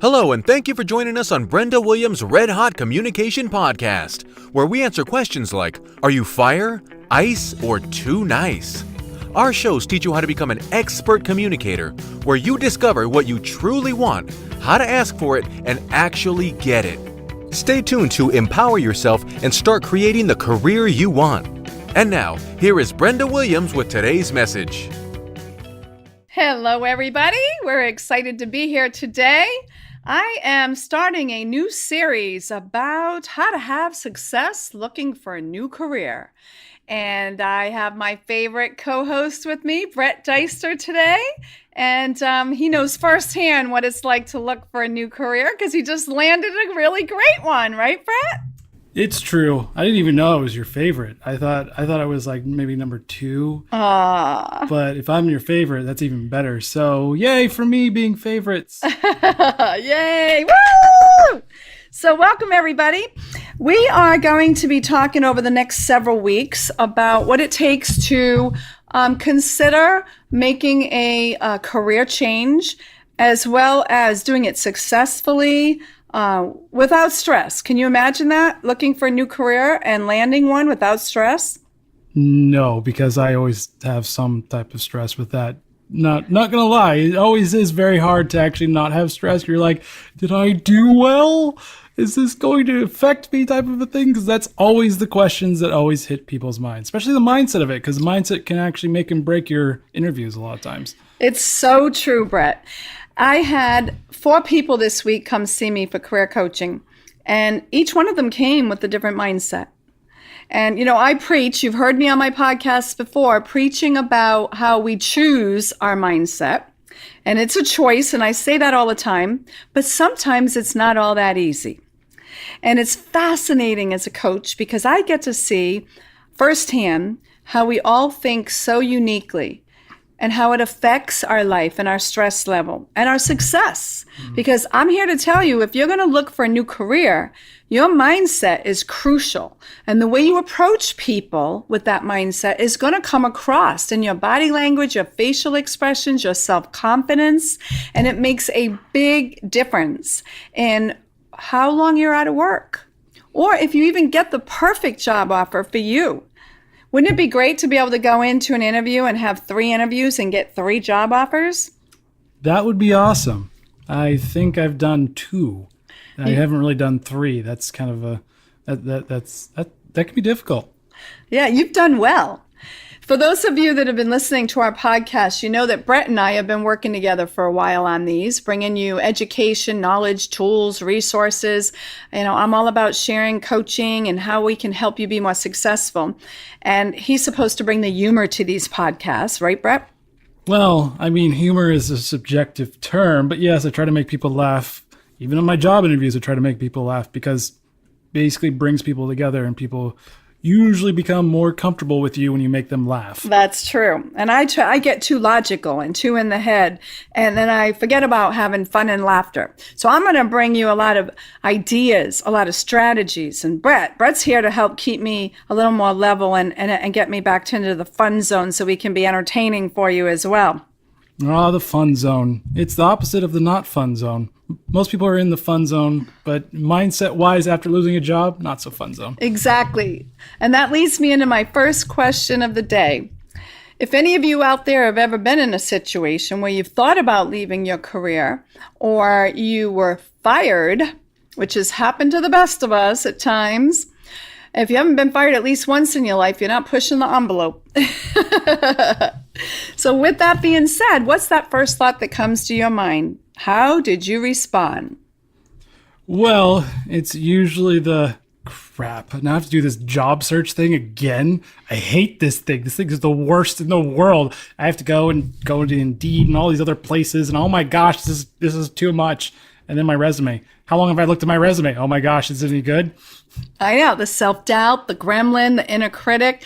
Hello, and thank you for joining us on Brenda Williams' Red Hot Communication Podcast, where we answer questions like, are you fire, ice, or too nice? Our shows teach you how to become an expert communicator, where you discover what you truly want, how to ask for it, and actually get it. Stay tuned to empower yourself and start creating the career you want. And now, here is Brenda Williams with today's message. Hello, everybody. We're excited to be here today. I am starting a new series about how to have success looking for a new career. And I have my favorite co-host with me, Brett Deister, today. And he knows firsthand what it's like to look for a new career because he just landed a really great one, right, Brett? It's true. I didn't even know it was your favorite. I thought I was like maybe number 2. But if I'm your favorite, that's even better. So yay for me being favorites. Yay! Woo! So welcome, everybody. We are going to be talking over the next several weeks about what it takes to consider making a career change, as well as doing it successfully, without stress. Can you imagine that? Looking for a new career and landing one without stress? No, because I always have some type of stress with that. Not gonna lie, it always is very hard to actually not have stress. You're like, did I do well? Is this going to affect me type of a thing? Because that's always the questions that always hit people's minds, especially the mindset of it, because mindset can actually make and break your interviews a lot of times. It's so true, Brett. I had 4 people this week come see me for career coaching, and each one of them came with a different mindset. And, you know, I preach, you've heard me on my podcast before, preaching about how we choose our mindset. And it's a choice, and I say that all the time, but sometimes it's not all that easy. And it's fascinating as a coach because I get to see firsthand how we all think so uniquely and how it affects our life and our stress level and our success. Because I'm here to tell you, if you're going to look for a new career, your mindset is crucial. And the way you approach people with that mindset is going to come across in your body language, your facial expressions, your self-confidence, and it makes a big difference in how long you're out of work, or if you even get the perfect job offer for you. Wouldn't it be great to be able to go into an interview and have 3 interviews and get 3 job offers? That would be awesome. I think I've done 2. I haven't really done 3. That's kind of that can be difficult. Yeah, you've done well. For those of you that have been listening to our podcast, you know that Brett and I have been working together for a while on these, bringing you education, knowledge, tools, resources. You know, I'm all about sharing, coaching, and how we can help you be more successful. And he's supposed to bring the humor to these podcasts, right, Brett? Well, I mean, humor is a subjective term, but yes, I try to make people laugh. Even in my job interviews, I try to make people laugh because it basically brings people together, and people usually become more comfortable with you when you make them laugh. That's true. And I get too logical and too in the head, and then I forget about having fun and laughter. So I'm going to bring you a lot of ideas, a lot of strategies. And Brett's here to help keep me a little more level and get me back into the fun zone so we can be entertaining for you as well. Oh, the fun zone. It's the opposite of the not fun zone. Most people are in the fun zone, but mindset-wise, after losing a job, not so fun zone. Exactly. And that leads me into my first question of the day. If any of you out there have ever been in a situation where you've thought about leaving your career, or you were fired, which has happened to the best of us at times, if you haven't been fired at least once in your life, you're not pushing the envelope. So with that being said, what's that first thought that comes to your mind? How did you respond? Well, it's usually the crap. Now I have to do this job search thing again. I hate this thing. This thing is the worst in the world. I have to go to Indeed and all these other places, and oh my gosh, this is too much. And then my resume. How long have I looked at my resume? Oh my gosh, is it any good? I know, the self-doubt, the gremlin, the inner critic.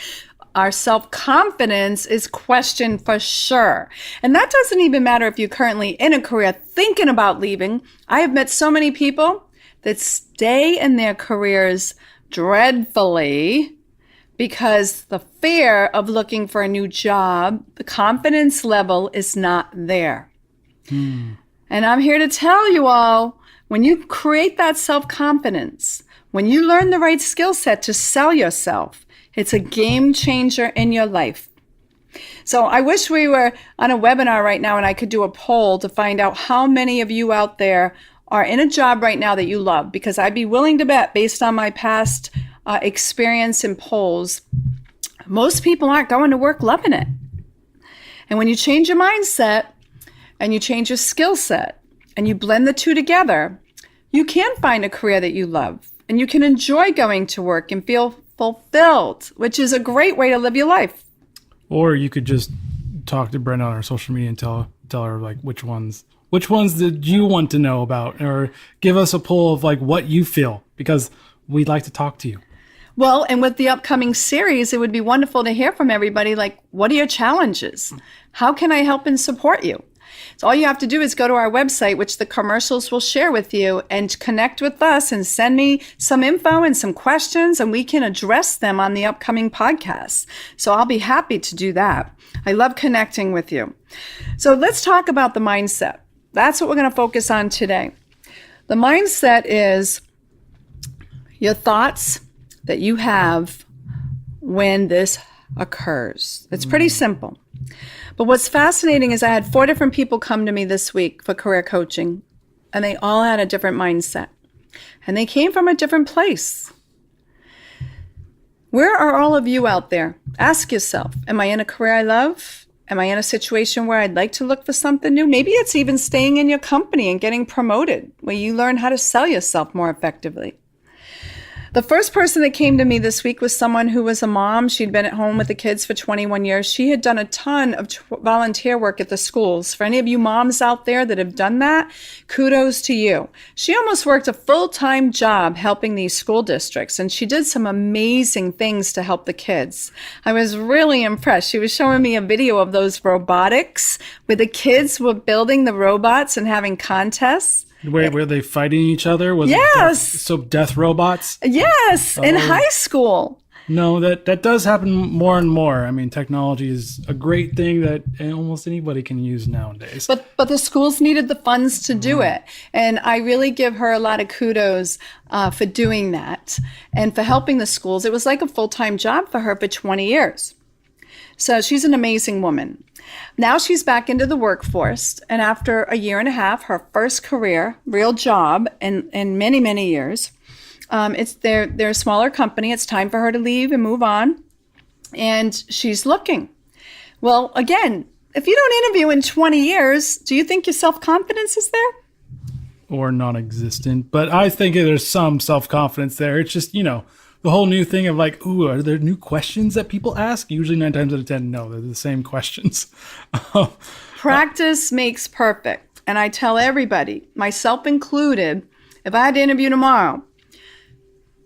Our self-confidence is questioned for sure. And that doesn't even matter if you're currently in a career thinking about leaving. I have met so many people that stay in their careers dreadfully because the fear of looking for a new job, the confidence level is not there. And I'm here to tell you all, when you create that self-confidence, when you learn the right skill set to sell yourself, it's a game changer in your life. So I wish we were on a webinar right now and I could do a poll to find out how many of you out there are in a job right now that you love, because I'd be willing to bet, based on my past experience in polls, most people aren't going to work loving it. And when you change your mindset and you change your skill set and you blend the two together, you can find a career that you love and you can enjoy going to work and feel fulfilled, which is a great way to live your life. Or you could just talk to Brenda on our social media and tell her like which ones did you want to know about, or give us a poll of like what you feel, because we'd like to talk to you. Well, and with the upcoming series, it would be wonderful to hear from everybody, like, what are your challenges? How can I help and support you? So all you have to do is go to our website, which the commercials will share with you, and connect with us and send me some info and some questions, and we can address them on the upcoming podcasts. So I'll be happy to do that. I love connecting with you. So let's talk about the mindset. That's what we're going to focus on today. The mindset is your thoughts that you have when this occurs. It's pretty simple. But what's fascinating is I had 4 different people come to me this week for career coaching, and they all had a different mindset. And they came from a different place. Where are all of you out there? Ask yourself, am I in a career I love? Am I in a situation where I'd like to look for something new? Maybe it's even staying in your company and getting promoted, where you learn how to sell yourself more effectively. The first person that came to me this week was someone who was a mom. She'd been at home with the kids for 21 years. She had done a ton of volunteer work at the schools. For any of you moms out there that have done that, kudos to you. She almost worked a full-time job helping these school districts, and she did some amazing things to help the kids. I was really impressed. She was showing me a video of those robotics where the kids were building the robots and having contests. Wait, were they fighting each other? Was Yes. Death robots? Yes, in high school. No, that does happen more and more. I mean, technology is a great thing that almost anybody can use nowadays. But the schools needed the funds to do it. And I really give her a lot of kudos for doing that and for helping the schools. It was like a full-time job for her for 20 years. So she's an amazing woman. Now she's back into the workforce, and after a year and a half, her first career, real job in many, many years, they're a smaller company. It's time for her to leave and move on, and she's looking. Well, again, if you don't interview in 20 years, do you think your self-confidence is there? Or non-existent. But I think there's some self-confidence there. It's just, the whole new thing of like, ooh, are there new questions that people ask? Usually 9 times out of 10, no, they're the same questions. Practice makes perfect. And I tell everybody, myself included, if I had to interview tomorrow,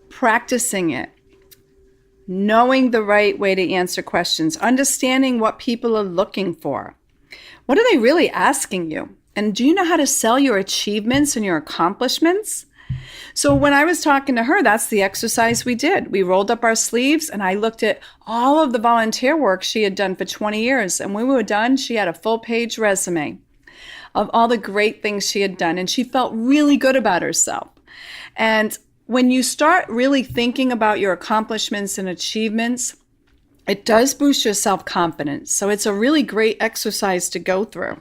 practicing it, knowing the right way to answer questions, understanding what people are looking for. What are they really asking you? And do you know how to sell your achievements and your accomplishments? So when I was talking to her, that's the exercise we did. We rolled up our sleeves and I looked at all of the volunteer work she had done for 20 years. And when we were done, she had a full-page resume of all the great things she had done. And she felt really good about herself. And when you start really thinking about your accomplishments and achievements, it does boost your self-confidence. So it's a really great exercise to go through.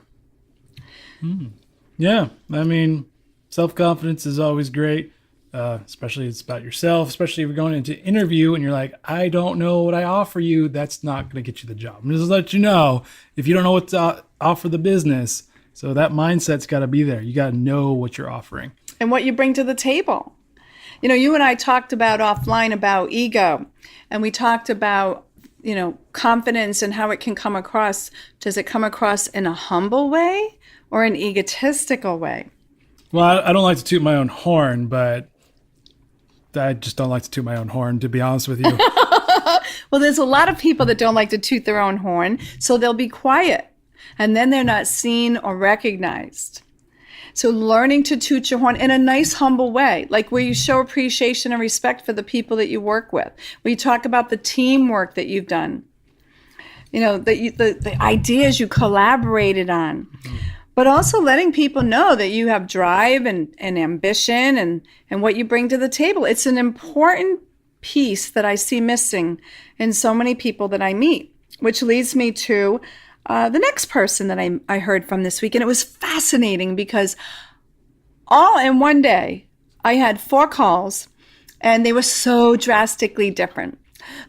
Yeah, I mean, self-confidence is always great. Especially it's about yourself, especially if you're going into interview and you're like, I don't know what I offer you. That's not going to get you the job. I'm just let you know, if you don't know what to offer the business, so that mindset's got to be there. You got to know what you're offering. And what you bring to the table. You and I talked about offline about ego, and we talked about, confidence and how it can come across. Does it come across in a humble way or an egotistical way? Well, I don't like to toot my own horn, but I just don't like to toot my own horn, to be honest with you. Well, there's a lot of people that don't like to toot their own horn, so they'll be quiet, and then they're not seen or recognized. So learning to toot your horn in a nice, humble way, like where you show appreciation and respect for the people that you work with, where you talk about the teamwork that you've done, the ideas you collaborated on. Mm-hmm. but also letting people know that you have drive and ambition and what you bring to the table. It's an important piece that I see missing in so many people that I meet, which leads me to the next person that I heard from this week. And it was fascinating because all in one day, I had 4 calls and they were so drastically different.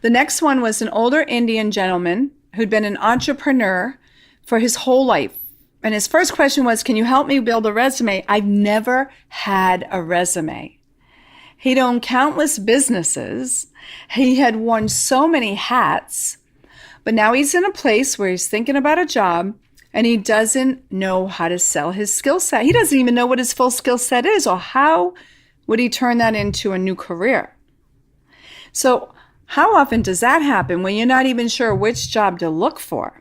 The next one was an older Indian gentleman who'd been an entrepreneur for his whole life. And his first question was, can you help me build a resume? I've never had a resume. He'd owned countless businesses. He had worn so many hats, but now he's in a place where he's thinking about a job and he doesn't know how to sell his skill set. He doesn't even know what his full skill set is or how would he turn that into a new career. So how often does that happen when you're not even sure which job to look for?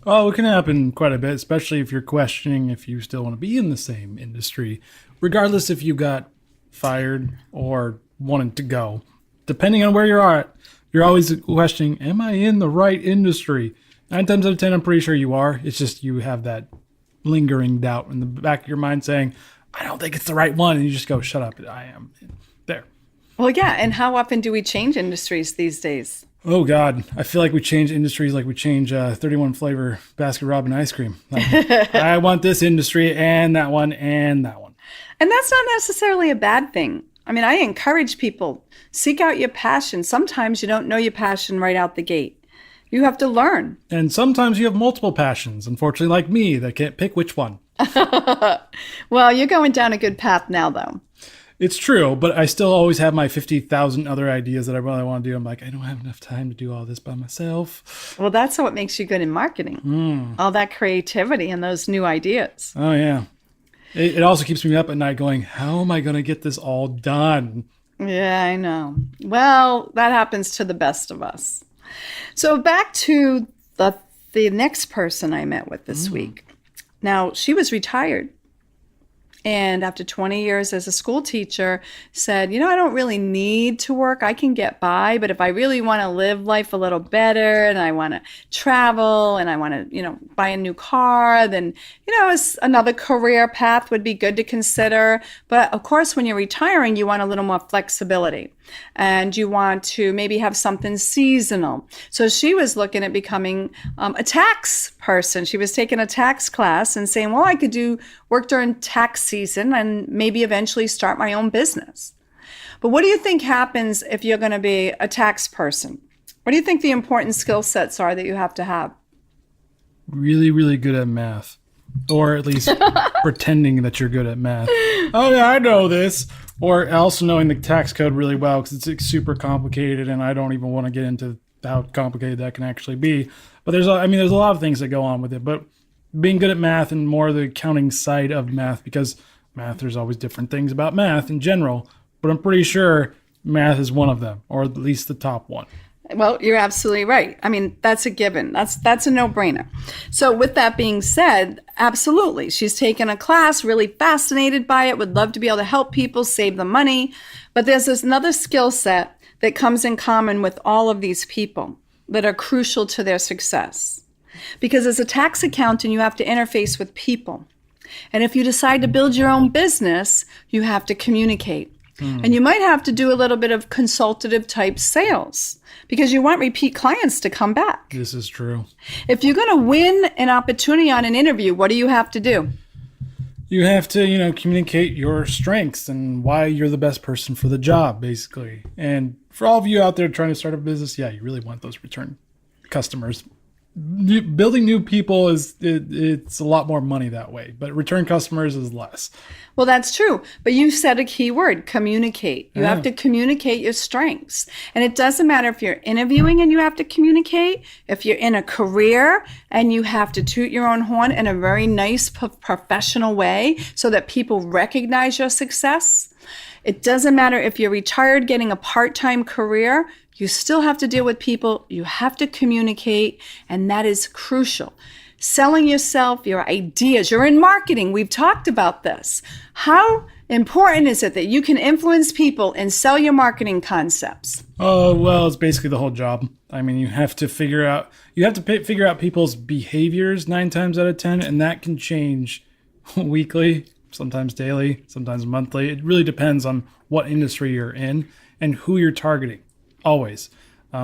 Oh, it can happen quite a bit, especially if you're questioning if you still want to be in the same industry, regardless if you got fired or wanted to go. Depending on where you are at, you're always questioning, am I in the right industry? 9 times out of 10, I'm pretty sure you are. It's just you have that lingering doubt in the back of your mind saying, I don't think it's the right one. And you just go, shut up, I am there. Well, yeah. And how often do we change industries these days? Oh, God. I feel like we change industries like we change 31 flavor Baskin Robbins ice cream. Like, I want this industry and that one and that one. And that's not necessarily a bad thing. I mean, I encourage people, seek out your passion. Sometimes you don't know your passion right out the gate. You have to learn. And sometimes you have multiple passions, unfortunately, like me, that can't pick which one. Well, you're going down a good path now, though. It's true, but I still always have my 50,000 other ideas that I really want to do. I'm like, I don't have enough time to do all this by myself. Well, that's what makes you good in marketing. All that creativity and those new ideas. Oh, yeah. It also keeps me up at night going, how am I going to get this all done? Yeah, I know. Well, that happens to the best of us. So back to the next person I met with this week. Now, she was retired. And after 20 years as a school teacher, said, I don't really need to work. I can get by. But if I really want to live life a little better and I want to travel and I want to, buy a new car, then, another career path would be good to consider. But of course, when you're retiring, you want a little more flexibility and you want to maybe have something seasonal. So she was looking at becoming a tax person. She was taking a tax class and saying, well, I could do work during tax season and maybe eventually start my own business. But what do you think happens if you're going to be a tax person? What do you think the important skill sets are that you have to have? Really, really good at math. Or at least pretending that you're good at math. Oh, yeah, I know this. Or also knowing the tax code really well because it's super complicated and I don't even want to get into how complicated that can actually be. But there's a lot of things that go on with it. But being good at math and more the accounting side of math, because math, there's always different things about math in general. But I'm pretty sure math is one of them, or at least the top one. Well, you're absolutely right. I mean, that's a given. That's a no-brainer. So with that being said, absolutely. She's taken a class, really fascinated by it, would love to be able to help people save the money. But there's another skill set that comes in common with all of these people that are crucial to their success. Because as a tax accountant, you have to interface with people. And if you decide to build your own business, you have to communicate. And you might have to do a little bit of consultative type sales because you want repeat clients to come back. This is true. If you're going to win an opportunity on an interview, what do you have to do? You have to, communicate your strengths and why you're the best person for the job, basically. And for all of you out there trying to start a business, yeah, you really want those return customers. Building new people it's a lot more money that way, but return customers is less. Well, that's true. But you said a key word, communicate. You have to communicate your strengths. And it doesn't matter if you're interviewing and you have to communicate, if you're in a career and you have to toot your own horn in a very nice professional way so that people recognize your success. It doesn't matter if you're retired getting a part-time career, you still have to deal with people, you have to communicate, and that is crucial. Selling yourself, your ideas, you're in marketing, we've talked about this. How important is it that you can influence people and sell your marketing concepts? Oh, well, it's basically the whole job. I mean, you have to figure out people's behaviors 9 times out of 10, and that can change weekly, sometimes daily, sometimes monthly. It really depends on what industry you're in and who you're targeting, always,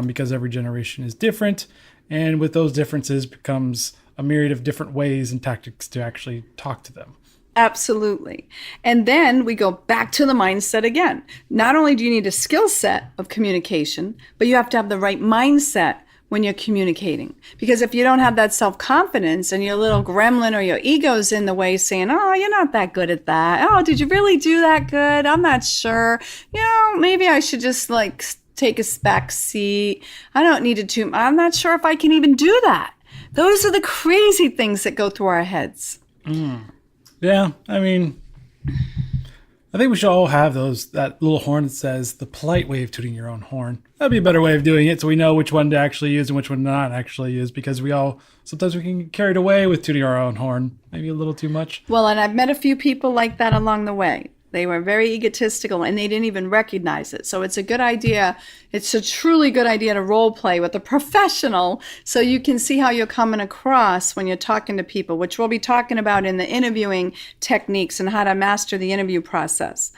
because every generation is different. And with those differences becomes a myriad of different ways and tactics to actually talk to them. Absolutely. And then we go back to the mindset again. Not only do you need a skill set of communication, but you have to have the right mindset when you're communicating. Because if you don't have that self-confidence and your little gremlin or your ego's in the way saying, oh, you're not that good at that. Oh, did you really do that good? I'm not sure. Maybe I should just take a back seat. I don't need to. I'm not sure if I can even do that. Those are the crazy things that go through our heads. Yeah, I mean, I think we should all have that little horn that says the polite way of tooting your own horn. That'd be a better way of doing it so we know which one to actually use and which one not actually use, because sometimes we can get carried away with tooting our own horn, maybe a little too much. Well, and I've met a few people like that along the way. They were very egotistical and they didn't even recognize it. So it's a good idea. It's a truly good idea to role play with a professional so you can see how you're coming across when you're talking to people, which we'll be talking about in the interviewing techniques and how to master the interview process.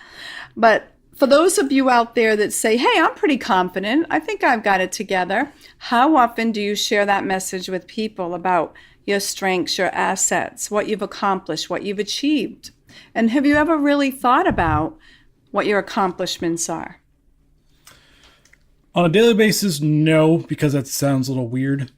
But for those of you out there that say, hey, I'm pretty confident, I think I've got it together, how often do you share that message with people about your strengths, your assets, what you've accomplished, what you've achieved? And have you ever really thought about what your accomplishments are? On a daily basis, no, because that sounds a little weird.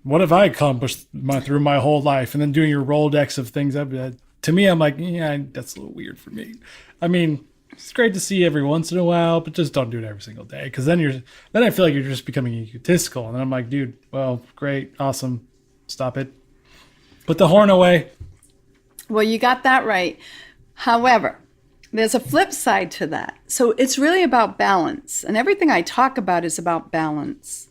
What have I accomplished through my whole life? And then doing your Rolodex of things, to me, I'm like, yeah, that's a little weird for me. I mean, it's great to see every once in a while, but just don't do it every single day. Because then I feel like you're just becoming egotistical. And then I'm like, dude, well, great, awesome, stop it. Put the horn away. Well, you got that right. However, there's a flip side to that. So it's really about balance. And everything I talk about is about balance.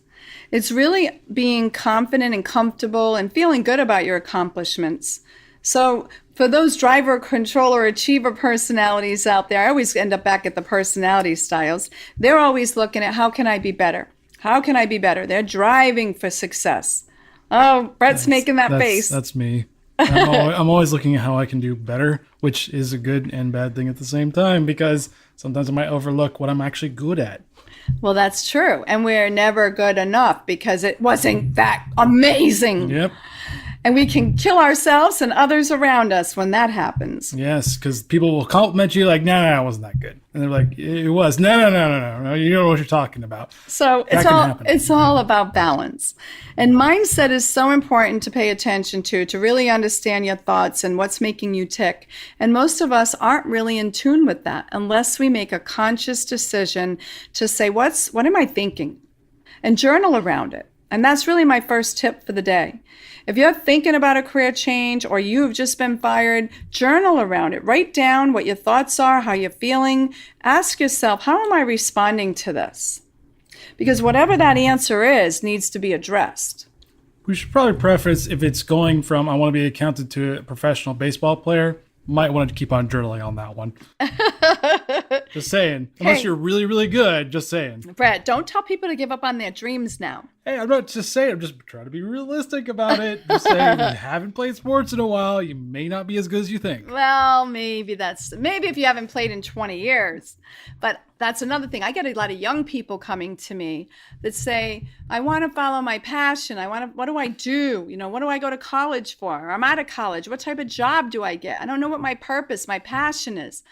It's really being confident and comfortable and feeling good about your accomplishments. So for those driver, controller, achiever personalities out there, I always end up back at the personality styles. They're always looking at how can I be better? How can I be better? They're driving for success. Oh, Brett's making that face. That's me. I'm always looking at how I can do better, which is a good and bad thing at the same time, because sometimes I might overlook what I'm actually good at. Well, that's true. And we're never good enough because it wasn't that amazing. Yep. And we can kill ourselves and others around us when that happens. Yes, because people will compliment you like, no, it wasn't that good. And they're like, it was. No, you don't know what you're talking about. So it's all about balance. And mindset is so important to pay attention to really understand your thoughts and what's making you tick. And most of us aren't really in tune with that unless we make a conscious decision to say, what am I thinking? And journal around it. And that's really my first tip for the day. If you're thinking about a career change or you've just been fired, journal around it. Write down what your thoughts are, how you're feeling. Ask yourself, how am I responding to this? Because whatever that answer is needs to be addressed. We should probably preface, if it's going from I want to be accountant to a professional baseball player, might want to keep on journaling on that one. Just saying. Unless you're really, really good, just saying. Brett, don't tell people to give up on their dreams now. Hey, I'm not just saying. I'm just trying to be realistic about it. Just saying, if you haven't played sports in a while, you may not be as good as you think. Well, maybe if you haven't played in 20 years. But that's another thing. I get a lot of young people coming to me that say, I want to follow my passion. What do I do? What do I go to college for? I'm out of college. What type of job do I get? I don't know what my purpose, my passion is.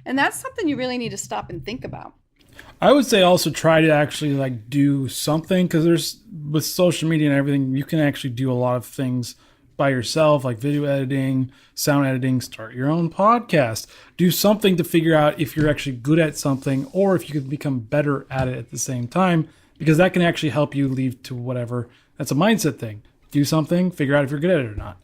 And that's something you really need to stop and think about. I would say also try to actually do something, because with social media and everything, you can actually do a lot of things by yourself, like video editing, sound editing, start your own podcast, do something to figure out if you're actually good at something or if you can become better at it at the same time, because that can actually help you lead to whatever. That's a mindset thing. Do something, figure out if you're good at it or not.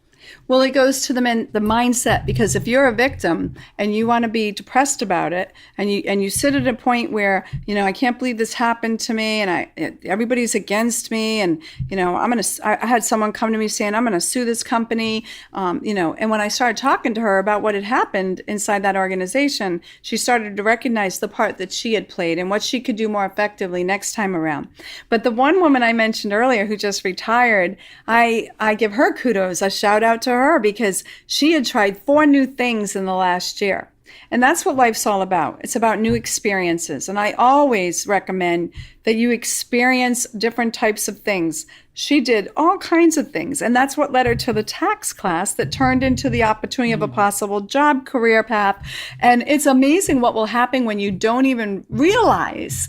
Well, it goes to the mindset, because if you're a victim and you want to be depressed about it, and you sit at a point where, I can't believe this happened to me, and everybody's against me, and I had someone come to me saying, I'm gonna sue this company, and when I started talking to her about what had happened inside that organization, she started to recognize the part that she had played and what she could do more effectively next time around. But the one woman I mentioned earlier who just retired, I give her kudos, a shout out out to her because she had tried 4 new things in the last year. And that's what life's all about. It's about new experiences. And I always recommend that you experience different types of things. She did all kinds of things. And that's what led her to the tax class that turned into the opportunity of a possible job career path. And it's amazing what will happen when you don't even realize.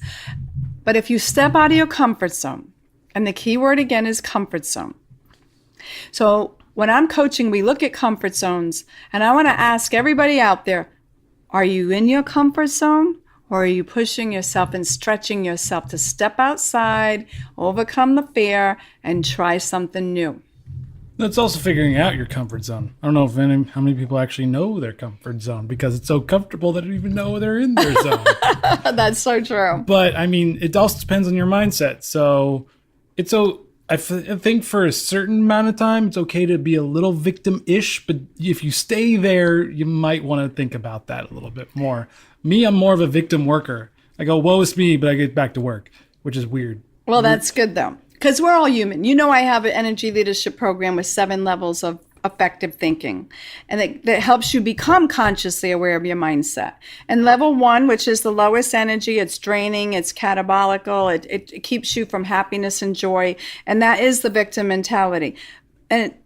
But if you step out of your comfort zone, and the key word again is comfort zone. So when I'm coaching, we look at comfort zones. And I want to ask everybody out there, are you in your comfort zone, or are you pushing yourself and stretching yourself to step outside, overcome the fear, and try something new? That's also figuring out your comfort zone. I don't know how many people actually know their comfort zone because it's so comfortable that they don't even know they're in their zone. That's so true. But I mean, it also depends on your mindset. So I think for a certain amount of time, it's okay to be a little victim-ish, but if you stay there, you might want to think about that a little bit more. Me, I'm more of a victim worker. I go, woe is me, but I get back to work, which is weird. Well, that's good, though, because we're all human. You know, I have an energy leadership program with 7 levels of effective thinking, and that helps you become consciously aware of your mindset. And level 1, which is the lowest energy, it's draining, it's catabolical, it keeps you from happiness and joy, and that is the victim mentality.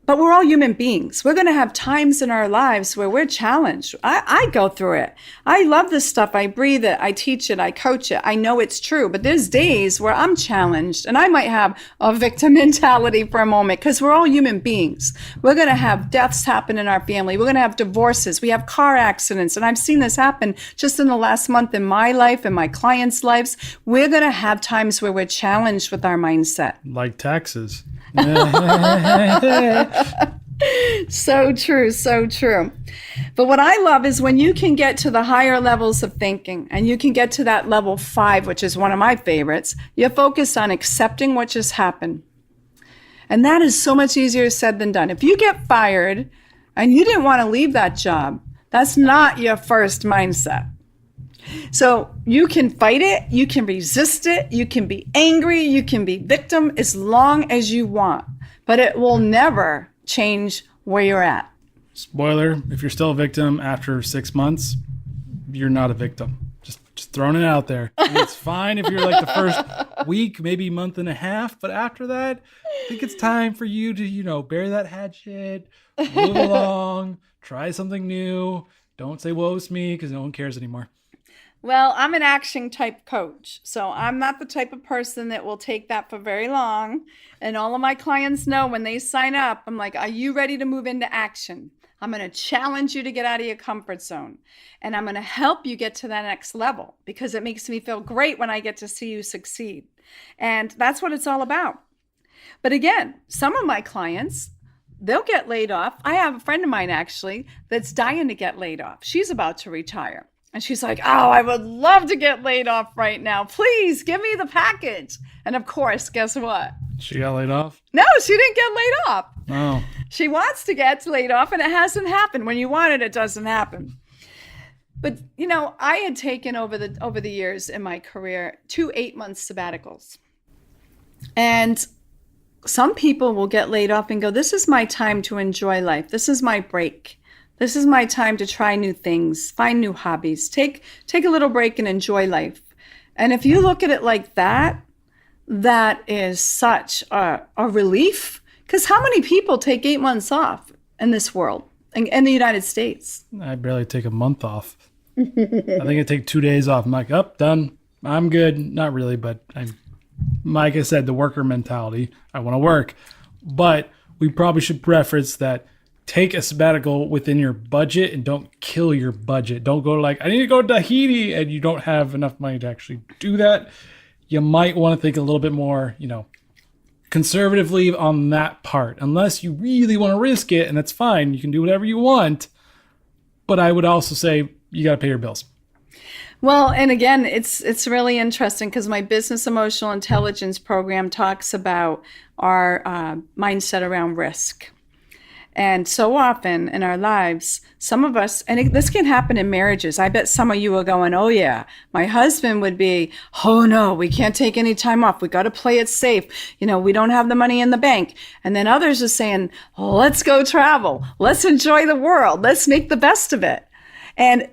But we're all human beings. We're going to have times in our lives where we're challenged. I go through it. I love this stuff. I breathe it. I teach it. I coach it. I know it's true. But there's days where I'm challenged and I might have a victim mentality for a moment because we're all human beings. We're going to have deaths happen in our family. We're going to have divorces. We have car accidents. And I've seen this happen just in the last month in my life and my clients' lives. We're going to have times where we're challenged with our mindset. Like taxes. So true, so true. But what I love is when you can get to the higher levels of thinking and you can get to that level 5, which is one of my favorites, you're focused on accepting what just happened. And that is so much easier said than done. If you get fired and you didn't want to leave that job, that's not your first mindset. So you can fight it, you can resist it, you can be angry, you can be victim as long as you want, but it will never change where you're at. Spoiler, if you're still a victim after 6 months, you're not a victim. Just throwing it out there. And it's fine if you're like the first week, maybe month and a half, but after that, I think it's time for you to, bury that hatchet, move along, try something new. Don't say woe is me because no one cares anymore. Well, I'm an action type coach, so I'm not the type of person that will take that for very long. And all of my clients know when they sign up, I'm like, are you ready to move into action? I'm going to challenge you to get out of your comfort zone. And I'm going to help you get to that next level because it makes me feel great when I get to see you succeed. And that's what it's all about. But again, some of my clients, they'll get laid off. I have a friend of mine actually that's dying to get laid off. She's about to retire. And she's like, oh, I would love to get laid off right now. Please give me the package. And of course, guess what? She got laid off? No, she didn't get laid off. Oh. She wants to get laid off and it hasn't happened. When you want it, it doesn't happen. But, I had taken over the years in my career 2 8-month sabbaticals. And some people will get laid off and go, this is my time to enjoy life. This is my break. This is my time to try new things, find new hobbies, take a little break and enjoy life. And if you look at it like that, that is such a relief. Because how many people take 8 months off in this world, in the United States? I barely take a month off. I think I take 2 days off. I'm like, done. I'm good. Not really, but like I said, the worker mentality. I want to work. But we probably should preface that. Take a sabbatical within your budget and don't kill your budget. Don't go I need to go to Tahiti and you don't have enough money to actually do that. You might want to think a little bit more, conservatively on that part. Unless you really want to risk it, and that's fine. You can do whatever you want. But I would also say you got to pay your bills. Well, and again, it's really interesting because my business emotional intelligence program talks about our mindset around risk. And so often in our lives, some of us, and this can happen in marriages. I bet some of you are going, oh yeah, my husband would be, oh no, we can't take any time off. We got to play it safe. We don't have the money in the bank. And then others are saying, oh, let's go travel. Let's enjoy the world. Let's make the best of it. And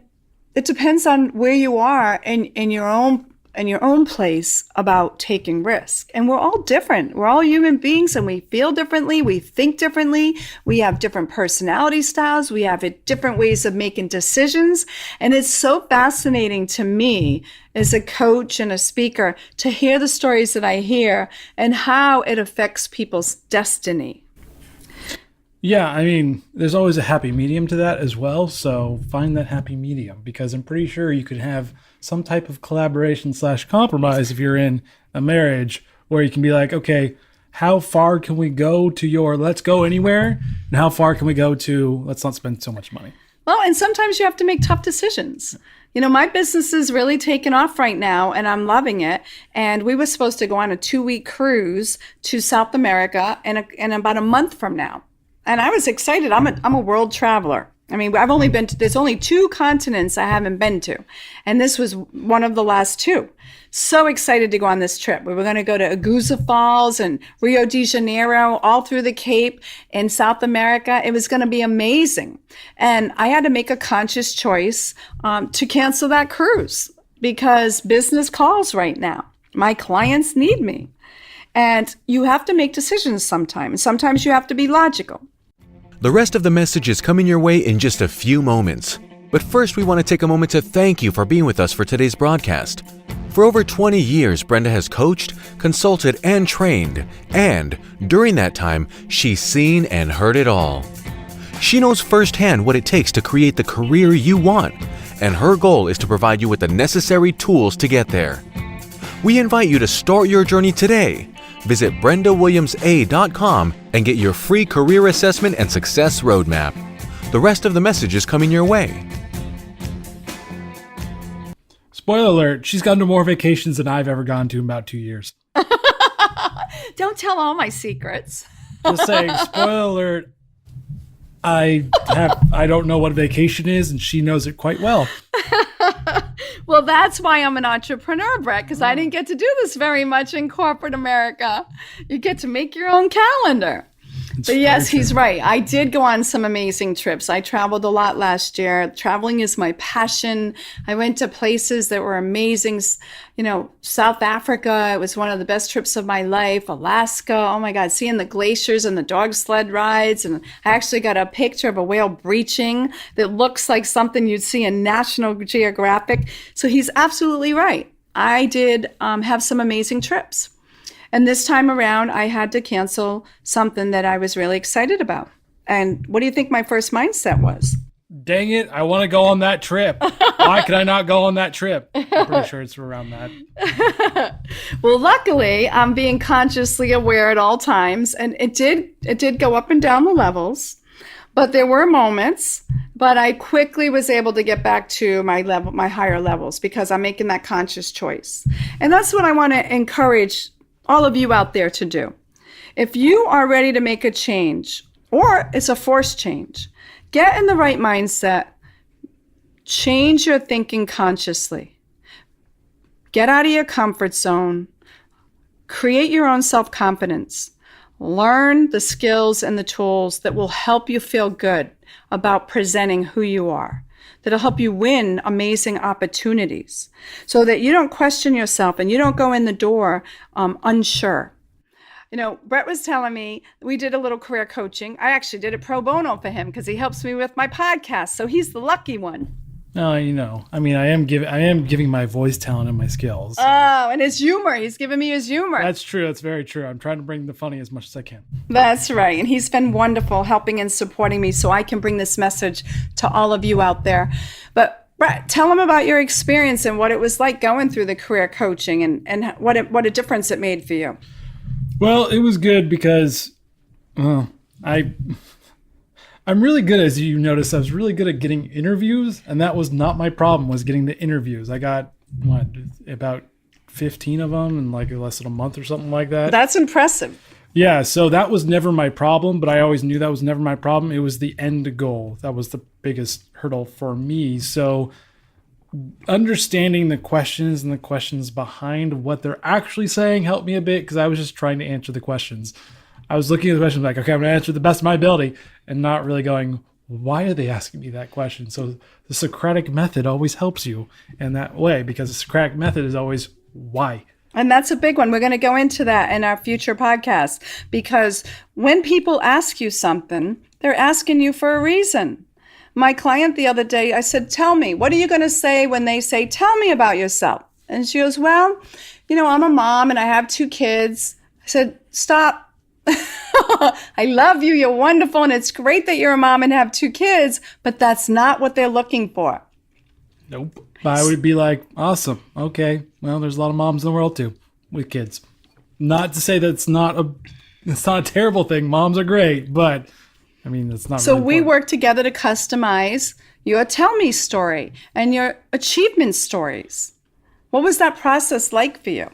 it depends on where you are in your own place about taking risk. And we're all different. We're all human beings, and we feel differently. We think differently. We have different personality styles. We have different ways of making decisions. And it's so fascinating to me as a coach and a speaker to hear the stories that I hear and how it affects people's destiny. Yeah, I mean, there's always a happy medium to that as well. So find that happy medium, because I'm pretty sure you could have some type of collaboration / compromise if you're in a marriage where you can be like, okay, how far can we go to your let's go anywhere? And how far can we go to let's not spend so much money? Well, and sometimes you have to make tough decisions. My business is really taking off right now, and I'm loving it. And we were supposed to go on a 2-week cruise to South America in about a month from now. And I was excited. I'm a world traveler. I mean, I've only been to, there's only 2 continents I haven't been to. And this was one of the last 2. So excited to go on this trip. We were going to go to Aguza Falls and Rio de Janeiro, all through the Cape in South America. It was going to be amazing. And I had to make a conscious choice to cancel that cruise because business calls right now. My clients need me. And you have to make decisions sometimes. Sometimes you have to be logical. The rest of the message is coming your way in just a few moments. But first, we want to take a moment to thank you for being with us for today's broadcast. For over 20 years, Brenda has coached, consulted, and trained. And during that time, she's seen and heard it all. She knows firsthand what it takes to create the career you want. And her goal is to provide you with the necessary tools to get there. We invite you to start your journey today. Visit BrendaWilliamsA.com and get your free career assessment and success roadmap. The rest of the message is coming your way. Spoiler alert, she's gone to more vacations than I've ever gone to in about 2 years. Don't tell all my secrets. Just saying, spoiler alert, I don't know what vacation is, and she knows it quite well. Well, that's why I'm an entrepreneur, Brett, because I didn't get to do this very much in corporate America. You get to make your own calendar. But yes, he's right. I did go on some amazing trips. I traveled a lot last year. Traveling is my passion. I went to places that were amazing. South Africa, it was one of the best trips of my life. Alaska, oh my God, seeing the glaciers and the dog sled rides. And I actually got a picture of a whale breaching that looks like something you'd see in National Geographic. So he's absolutely right. I did have some amazing trips. And this time around, I had to cancel something that I was really excited about. And what do you think my first mindset was? Dang it, I want to go on that trip. Why could I not go on that trip? I'm pretty sure it's around that. Well, luckily, I'm being consciously aware at all times. And it did go up and down the levels. But there were moments. But I quickly was able to get back to my higher levels because I'm making that conscious choice. And that's what I want to encourage all of you out there to do. If you are ready to make a change, or it's a forced change, get in the right mindset, change your thinking consciously, get out of your comfort zone, create your own self-confidence, learn the skills and the tools that will help you feel good about presenting who you are, that'll help you win amazing opportunities so that you don't question yourself and you don't go in the door unsure. Brett was telling me we did a little career coaching. I actually did it pro bono for him because he helps me with my podcast. So he's the lucky one. I am giving my voice talent and my skills. Oh, and his humor. He's giving me his humor. That's true. That's very true. I'm trying to bring the funny as much as I can. That's right. And he's been wonderful helping and supporting me so I can bring this message to all of you out there. But Brett, tell them about your experience and what it was like going through the career coaching and what a difference it made for you. Well, it was good because I'm really good, as you noticed, I was really good at getting interviews, and that was not my problem, was getting the interviews. I got, about 15 of them in like less than a month or something like that. That's impressive. Yeah, so that was never my problem, but I always knew that was never my problem. It was the end goal. That was the biggest hurdle for me. So understanding the questions and the questions behind what they're actually saying helped me a bit because I was just trying to answer the questions. I was looking at the questions like, okay, I'm going to answer the best of my ability and not really going, why are they asking me that question? So the Socratic method always helps you in that way because the Socratic method is always why. And that's a big one. We're going to go into that in our future podcast because when people ask you something, they're asking you for a reason. My client the other day, I said, tell me, what are you going to say when they say, tell me about yourself? And she goes, well, I'm a mom and I have 2 kids. I said, stop. I love you. You're wonderful. And it's great that you're a mom and have 2 kids, but that's not what they're looking for. Nope. I would be like, awesome. Okay. Well, there's a lot of moms in the world too with kids. Not to say that it's not a terrible thing. Moms are great, but I mean, it's not. So really we important. work together to customize your tell me story and your achievement stories. What was that process like for you?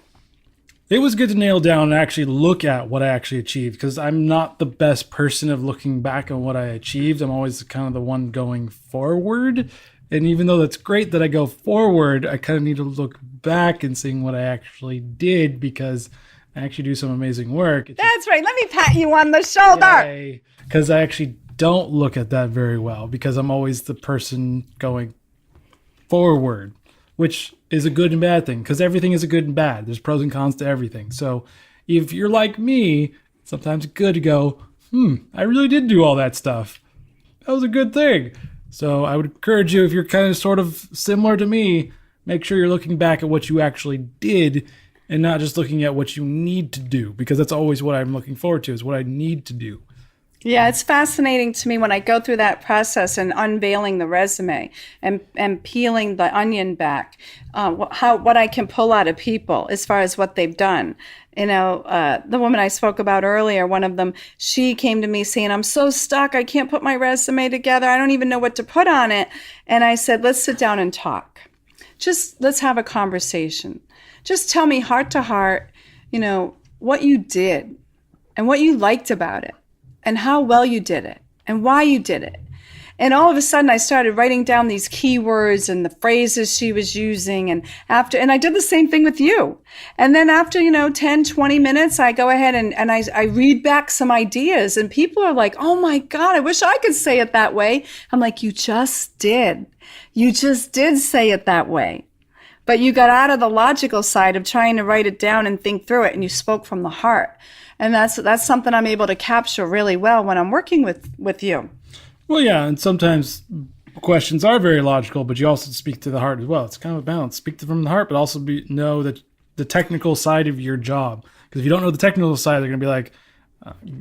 It was good to nail down and actually look at what I actually achieved because I'm not the best person of looking back on what I achieved. I'm always kind of the one going forward. And even though that's great that I go forward, I kind of need to look back and seeing what I actually did because I actually do some amazing work. That's right. Let me pat you on the shoulder. Because I actually don't look at that very well because I'm always the person going forward, which is a good and bad thing because everything is a good and bad. There's pros and cons to everything. So if you're like me, sometimes it's good to go, I really did do all that stuff. That was a good thing. So I would encourage you, if you're kind of sort of similar to me, make sure you're looking back at what you actually did and not just looking at what you need to do, because that's always what I'm looking forward to, is what I need to do. Yeah, it's fascinating to me when I go through that process and unveiling the resume and peeling the onion back, what I can pull out of people as far as what they've done. The woman I spoke about earlier, one of them, she came to me saying, I'm so stuck. I can't put my resume together. I don't even know what to put on it. And I said, let's sit down and talk. Just let's have a conversation. Just tell me heart to heart, what you did and what you liked about it and how well you did it and why you did it. And all of a sudden I started writing down these keywords and the phrases she was using. And I did the same thing with you. And then after, 10, 20 minutes, I go ahead and I read back some ideas and people are like, oh my God, I wish I could say it that way. I'm like, you just did. You just did say it that way. But you got out of the logical side of trying to write it down and think through it, and you spoke from the heart. And that's something I'm able to capture really well when I'm working with you. Well, yeah, and sometimes questions are very logical, but you also speak to the heart as well. It's kind of a balance. Speak from the heart, but also know that the technical side of your job. Because if you don't know the technical side, they're going to be like,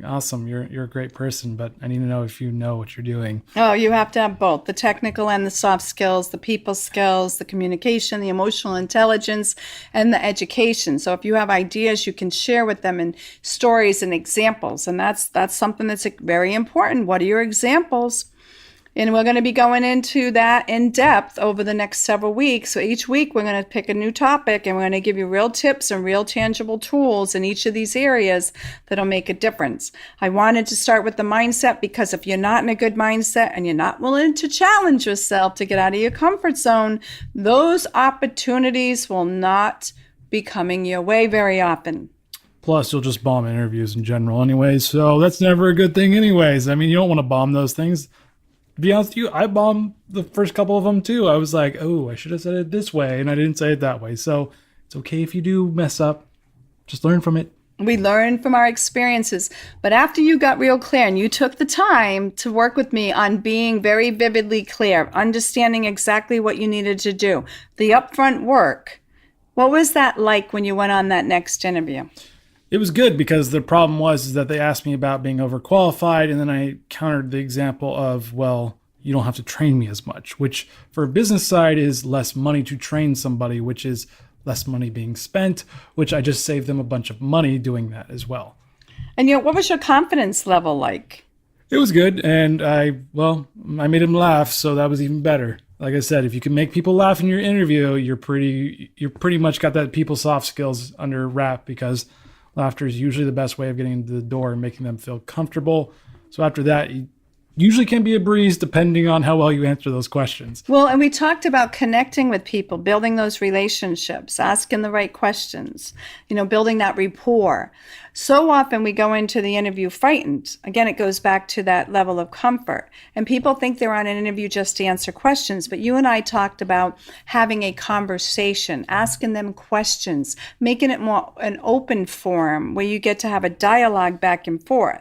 awesome, you're a great person, but I need to know if you know what you're doing. Oh, you have to have both, the technical and the soft skills, the people skills, the communication, the emotional intelligence, and the education. So if you have ideas, you can share with them in stories and examples. And that's something that's very important. What are your examples? And we're going to be going into that in depth over the next several weeks. So each week we're going to pick a new topic and we're going to give you real tips and real tangible tools in each of these areas that'll make a difference. I wanted to start with the mindset because if you're not in a good mindset and you're not willing to challenge yourself to get out of your comfort zone, those opportunities will not be coming your way very often. Plus, you'll just bomb interviews in general anyways, so that's never a good thing anyways. I mean, you don't want to bomb those things. To be honest with you, I bombed the first couple of them too. I was like, oh, I should have said it this way, and I didn't say it that way. So it's okay if you do mess up. Just learn from it. We learn from our experiences. But after you got real clear and you took the time to work with me on being very vividly clear, understanding exactly what you needed to do, the upfront work, what was that like when you went on that next interview? It was good because the problem was that they asked me about being overqualified, and then I countered the example of, well, you don't have to train me as much, which for a business side is less money to train somebody, which is less money being spent, which I just saved them a bunch of money doing that as well. And what was your confidence level like? It was good, and I made them laugh, so that was even better. Like I said, if you can make people laugh in your interview, you're pretty much got that people soft skills under wrap, because Laughter is usually the best way of getting into the door and making them feel comfortable. So after that, you usually can be a breeze depending on how well you answer those questions. Well, and we talked about connecting with people, building those relationships, asking the right questions, building that rapport. So often we go into the interview frightened. Again, it goes back to that level of comfort. And people think they're on an interview just to answer questions. But you and I talked about having a conversation, asking them questions, making it more an open forum where you get to have a dialogue back and forth.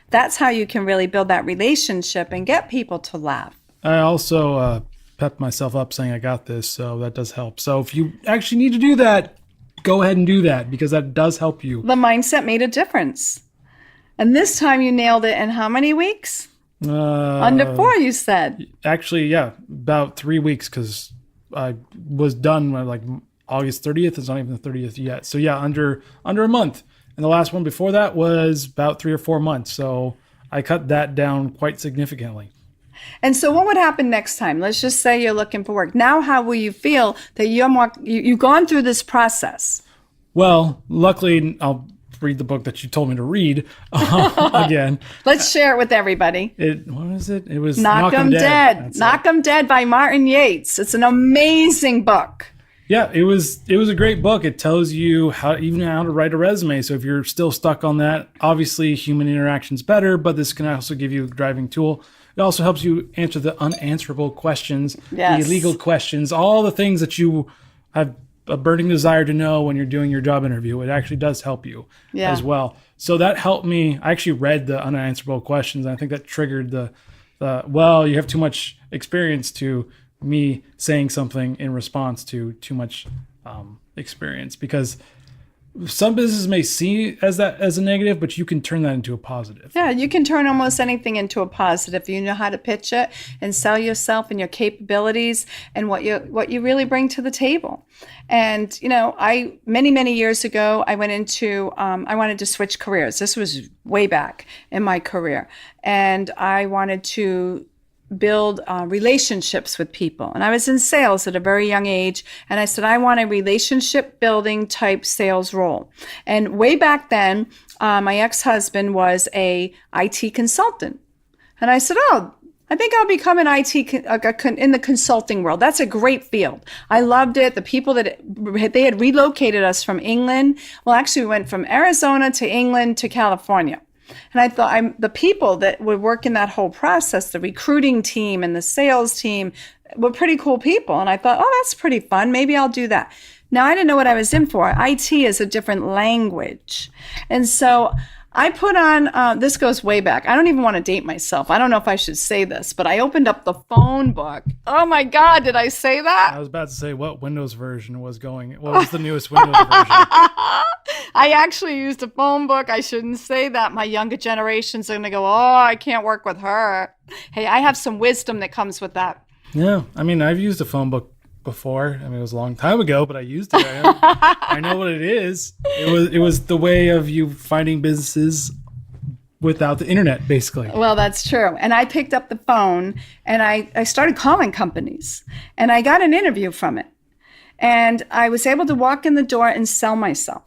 That's how you can really build that relationship and get people to laugh. I also pepped myself up saying I got this, so that does help. So if you actually need to do that, go ahead and do that because that does help you. The mindset made a difference. And this time you nailed it in how many weeks? Under 4, you said. Actually, yeah, about 3 weeks because I was done like August 30th. It's not even the 30th yet. So yeah, under a month. And the last one before that was about 3 or 4 months. So I cut that down quite significantly. And so what would happen next time? Let's just say you're looking for work. Now, how will you feel that you've gone through this process? Well, luckily, I'll read the book that you told me to read again. Let's share it with everybody. What is it? It was Knock 'em Dead. Knock 'em Dead by Martin Yates. It's an amazing book. Yeah, it was a great book. It tells you how to write a resume. So if you're still stuck on that, obviously human interaction's better, but this can also give you a driving tool. It also helps you answer the unanswerable questions, the illegal questions, all the things that you have a burning desire to know when you're doing your job interview. It actually does help you as well. So that helped me. I actually read the unanswerable questions. And I think that triggered you have too much experience to me saying something in response to too much experience, because some businesses may see as a negative, but you can turn that into a positive. Yeah, you can turn almost anything into a positive. You know how to pitch it and sell yourself and your capabilities and what you really bring to the table. And I many years ago I went into I wanted to switch careers. This was way back in my career, and I wanted to build relationships with people. And I was in sales at a very young age. And I said, I want a relationship building type sales role. And way back then, my ex-husband was a IT consultant. And I said, I think I'll become an IT in the consulting world. That's a great field. I loved it. The people they had relocated us from England. Well, actually, we went from Arizona to England to California. And I thought the people that would work in that whole process, the recruiting team and the sales team, were pretty cool people. And I thought, that's pretty fun. Maybe I'll do that. Now, I didn't know what I was in for. IT is a different language. And so I put on, this goes way back. I don't even want to date myself. I don't know if I should say this, but I opened up the phone book. Oh my God, did I say that? I was about to say what Windows version was going. What was the newest Windows version? I actually used a phone book. I shouldn't say that. My younger generations are going to go, I can't work with her. Hey, I have some wisdom that comes with that. Yeah, I mean, I've used a phone book before. I mean, it was a long time ago, but I used it. I know what it is. It was the way of you finding businesses without the internet, basically. Well, that's true. And I picked up the phone and I started calling companies, and I got an interview from it. And I was able to walk in the door and sell myself.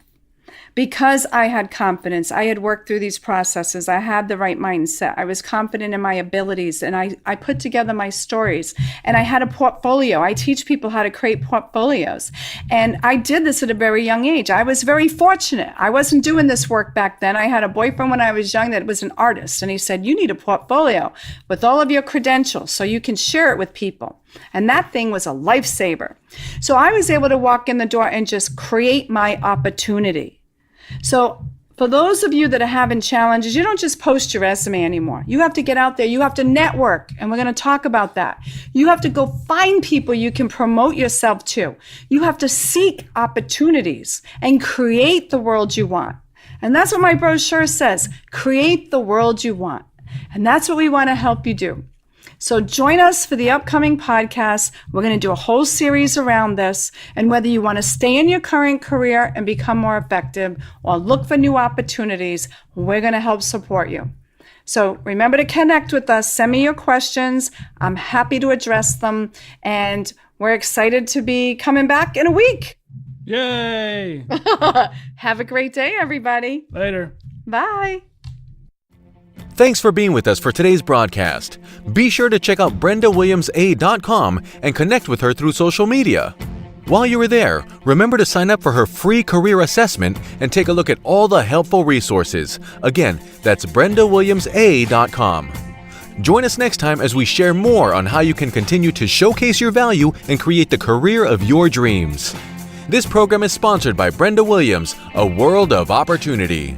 Because I had confidence, I had worked through these processes, I had the right mindset, I was confident in my abilities, and I put together my stories, and I had a portfolio. I teach people how to create portfolios. And I did this at a very young age. I was very fortunate. I wasn't doing this work back then. I had a boyfriend when I was young that was an artist, and he said, you need a portfolio with all of your credentials so you can share it with people. And that thing was a lifesaver. So I was able to walk in the door and just create my opportunity. So for those of you that are having challenges, you don't just post your resume anymore. You have to get out there. You have to network. And we're going to talk about that. You have to go find people you can promote yourself to. You have to seek opportunities and create the world you want. And that's what my brochure says. Create the world you want. And that's what we want to help you do. So join us for the upcoming podcast. We're going to do a whole series around this. And whether you want to stay in your current career and become more effective or look for new opportunities, we're going to help support you. So remember to connect with us. Send me your questions. I'm happy to address them. And we're excited to be coming back in a week. Yay! Have a great day, everybody. Later. Bye. Thanks for being with us for today's broadcast. Be sure to check out BrendaWilliamsA.com and connect with her through social media. While you are there, remember to sign up for her free career assessment and take a look at all the helpful resources. Again, that's BrendaWilliamsA.com. Join us next time as we share more on how you can continue to showcase your value and create the career of your dreams. This program is sponsored by Brenda Williams, a world of opportunity.